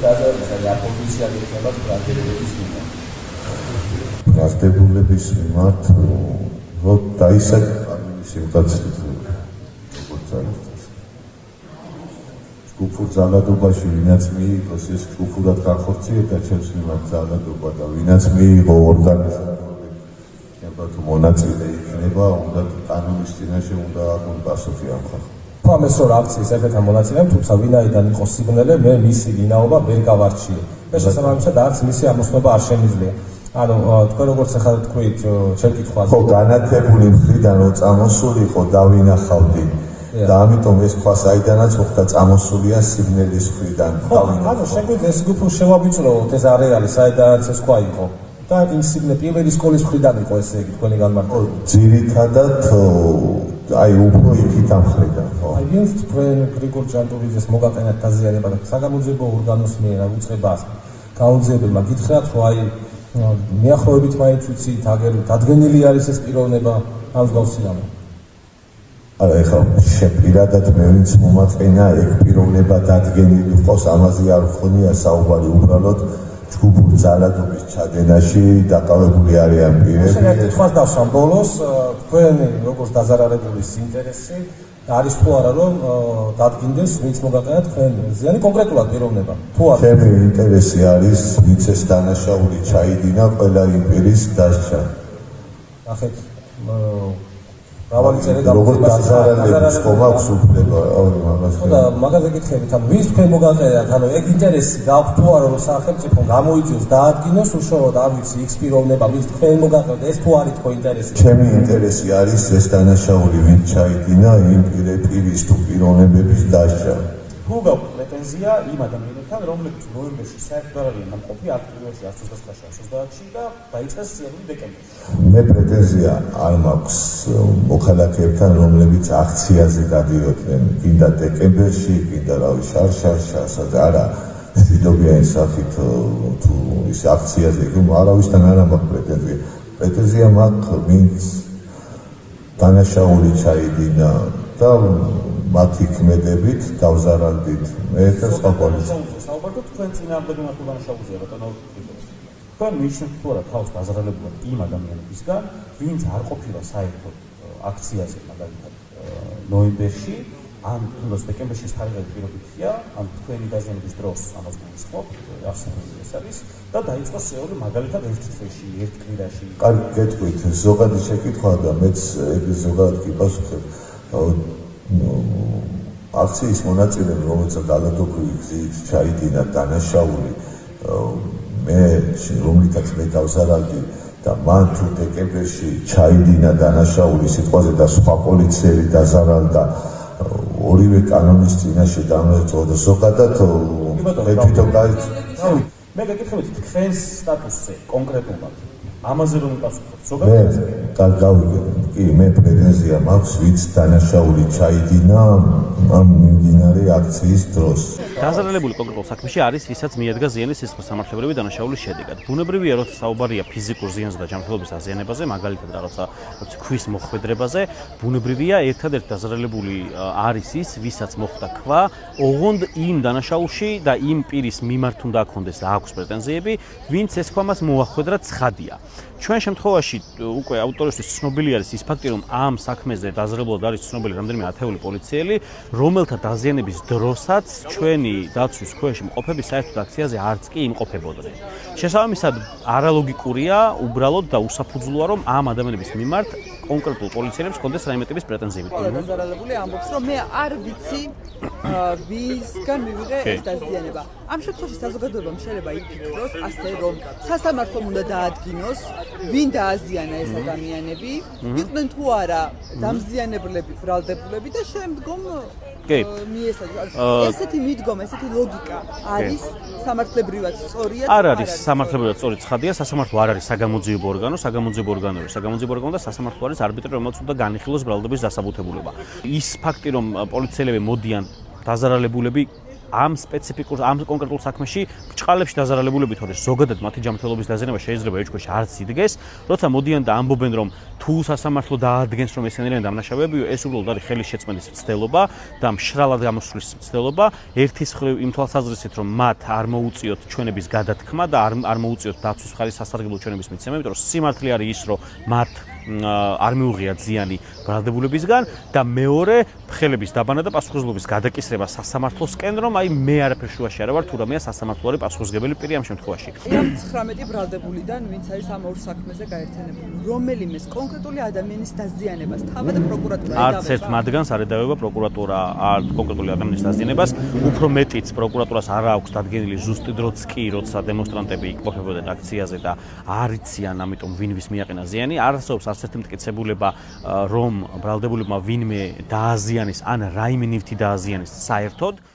დაზარალების ან ოპოზიციალი ხებათ ბრალდებულების მიმართ. ბრალდებულების მიმართ რომ დაისაკ კანონის სიმტაცით ჯგუფურ ძალადობაში ვინაც მიიღოს ეს ჯგუფურად განხორციელდა ჩემს მიმართ ძალადობა და ვინაც მიიღო ორგანიზატორები იქნება თუ მონაწილე იქნება უნდა კანონის წინაშე უნდა აღონ პასუხი ამხაყო. ამას ორ აქციის ერთ-ერთ მონაწილემ თუმცა ვინაიდან იყო სიგნალე მე მისი ვინაობა ვერ გავარჩიე და შესაბამისად არც მისი ამოსნობა არ შემიძლია. ანუ თქვენ როგორც ახლა თქვით ჩემ კითხვაზე ხო განათებული მხრიდან რომ წამოსულიყო დავინახავდი და ამიტომ ეს თქვა საიდანაც მოხდა წამოსულია სიგნალის მხრიდან დავინახავდი. ანუ შეგვიძლია ეს ჯგუფი შევაბიჭროთ ეს არეალი საიდანაც ეს თქვა იყო და იმ სიგნალ პირველი სკოლის მხრიდან იყო ესე იგი თქვენი განმარტება. ძირითადად აი უფრო იქით ამხრიდან ხო. აი ვინც თქვენ გრიგორ ჭანტურიძეს მოგაყენათ დაზიანება და საგამოძიებო ორგანოს მიერ უწყებას გაუძიებელმა გითხრათ რომ აი მიახლოებით მაინც ვიცით აგერით დადგენილი არის ეს პიროვნება ამ გავსილამო. არა ეხლა შეპირადად მე ვინც მომაყენა ეგ პიროვნება დადგენილი ყავს ამაზე არ ხონია საუბარი უბრალოდ ჯგუფურ ძალადობის ჩადენაში დაკავებული არიან პირები. შეგიძლიათ თქვას დავსვამ ბოლოს თქვენი როგორც დაზარალებულის ინტერესი არის თუ არა რომ დადგინდეს ვინც მოგაყენათ თქვენ ზიანი კონკრეტულად პიროვნება თუ არა. ჩემი ინტერესი არის ვინც ეს დანაშაული ჩაიდინა ყველა იმ პირის დასჯა. ნახეთ მრავალი წელი როგორც დაზარალების ხომ აქვს უფლება ამას. ხო და მაგაზე გითხებით ანუ ვინც თქვენ მოგაყენათ ანუ ეგ ინტერესი გაქვთ თუ არა რომ სახელმწიფო გამოიძიოს დაადგინოს უშუალოდ არ ვიცი იქ პიროვნება ვინც თქვენ მოგაყენათ ეს თუ არის თქვენ ინტერესი. ჩემი ინტერესი არის ეს დანაშაული ვინც ჩაიდინა იმ პირის თუ პიროვნებების დასჯა. თუ გაქვთ პრეტენზია იმ ადამიანებთან რომლებიც ნოემბერში საერთოდ არ არიან ნამყოფი აქტივიაში 1929-30-ში და დაიწყეს სიარული დეკემბერში. მე პრეტენზია არ მაქვს მოქალაქეებთან რომლებიც აქციაზე გადიოდნენ კიდე დეკემბერში კიდე რავი შარშარშასა და არა შვიდობიანი სახით თუ ის აქციაზე იყო არავისთან არ მაქვს პრეტენზია. პრეტენზია მაქვს ვინც დანაშაული ჩაიდინა და მათი ქმედებით დავზარალდით მე და სხვა პოლიცია. საუბართ თქვენ წინააღმდეგ მართლა დანაშაულზე ბატონო. თქვენ მიშენ თუ არა თავს დაზარალებულად იმ ადამიანებისგან ვინც არ ყოფილა საერთოდ აქციაზე მაგალითად ნოემბერში ან თუნდაც დეკემბერში თარიღი პირობითია ან თქვენი დაზიანების დროს ამას გულისხმობ არსებული ეს არის და დაიწყო სეული მაგალითად ერთ თვეში ერთ კვირაში. კარგი გეტყვით ზოგადი შეკითხვა და მეც ეგ ზოგადად გიპასუხებ. აქციის მონაწილეები რომელსაც დალადობრივი გზით ჩაიდინა დანაშაული მე რომლითაც მე დავზარალდი და მან თუ დეკემბერში ჩაიდინა დანაშაული სიტყვაზე და სხვა პოლიციელი დაზარალდა ორივე კანონის წინაშე დამეწოდა ზოგადად მე თვითონ მე გეკითხებით თქვენს სტატუსზე კონკრეტულად ამაზე რომ პასუხობთ ზოგადად და გავიგებ კი მე პრეტენზია მაქვს ვინც დანაშაული ჩაიდინა ამ მიმდინარე აქციის დროს. დაზარალებული კონკრეტულ საქმეში არის ვისაც მიადგა ზიანი სისხლის სამართლებრივი დანაშაულის შედეგად. ბუნებრივია რომ საუბარია ფიზიკურ ზიანზე და ჯანმრთელობის აზიანებაზე, მაგალითად რაღაცა ქვის მოხვედრებაზე, ბუნებრივია ერთადერთი დაზარალებული არის ის ვისაც მოხდა ქვა, ოღონდ იმ დანაშაულში და იმ პირის მიმართ უნდა აქონდეს და აქვს პრეტენზიები, ვინც ეს ქვა მას მოახვედრა ცხადია. ჩვენ შემთხვევაში უკვე ავტორისთვის ცნობილი არის ის ფაქტი, რომ ამ საქმეზე დაზარალებლად არის ცნობილი რამდენიმე ათეული პოლიციელი, რომელთა დაზიანების დროსაც ჩვენი დაცვის ქვეშ მყოფები საერთოდ აქციაზე არც კი იმყოფებოდნენ. შესაბამისად, არალოგიკურია, უბრალოდ და უსაფუძვლოა, რომ ამ ადამიანების მიმართ კონკრეტულ პოლიციელებს ჰქონდეს რაიმე ტიპის პრეტენზიები. დაზარალებული ამბობს, რომ მე არ ვიცი ვისგან მივიღე ეს დაზიანება. ამ შემთხვევაში საზოგადოებამ შეიძლება იფიქროს ასე, რომ სასამართლომ უნდა დაადგინოს ვინ დააზიანა ეს ადამიანები, იყვნენ თუ არა დამზიანებლები, ბრალდებულები და შემდგომ მიესაჯა. ესეთი მიდგომა, ესეთი ლოგიკა არის სამართლებრივად სწორია? არ არის სამართლებრივად სწორი ცხადია, სასამართლო არ არის საგამოძიებო ორგანო, საგამოძიებო ორგანო და სასამართლო არის არბიტრი, რომელიც უნდა განიხილოს ბრალდების დასაბუთებულება. ის ფაქტი, რომ პოლიციელები მოდიან დაზარალებულები ამ სპეციფიკურ ამ კონკრეტულ საქმეში ბრჭყალებში დაზარალებულები თორე ზოგადად მათი ჯანმრთელობის დაზიანება შეიძლება ეჭვქვეშ არც იდგეს, როცა მოდიან და ამბობენ რომ თუ სასამართლო დაადგენს რომ ესენი არიან დამნაშავეები, ეს უბრალოდ არის ხელის შეწმენის მცდელობა და მშრალად გამოსვლის მცდელობა, ერთის მხრივ იმ თვალსაზრისით რომ მათ არ მოუწიოთ ჩვენების გადათქმა და არ მოუწიოთ დაცვის ხარის სასარგებლო ჩვენების მიცემა, იმიტომ რომ სიმართლე არის ის რომ მათ არ მიუღიათ ზიანი ბრალდებულებისგან და მეორე ხელების დაბანა და პასუხისმგებლობის გადაკისრება სასამართლოსკენ, რომ აი მე არაფერ შუაში არ ვარ, თუ რამეა სასამართლო არის პასუხისმგებელი პირი ამ შემთხვევაში. ამ 19 ბრალდებულიდან, ვინც არის ამ ორ საქმეზე გაერთიანებული, რომელიმეს კონკრეტული ადამიანის დაზიანებას თავად პროკურატურა არც ერთ მათგანს არ ედავება პროკურატურა კონკრეტული ადამიანის დაზიანებას, უფრო მეტიც პროკურატურას არ აქვს დადგენილი ზუსტი დროც კი, როცა დემონსტრანტები იმყოფებოდნენ აქციაზე და არ იციან, ამიტომ ვინ ვის მიაყენა ზიანი, არ არსებობს არც ერთი მტკიცებულება, რომ ბრალდებულებმა ვინმე დააზიანის ან რაიმე ნივთი დააზიანის საერთოდ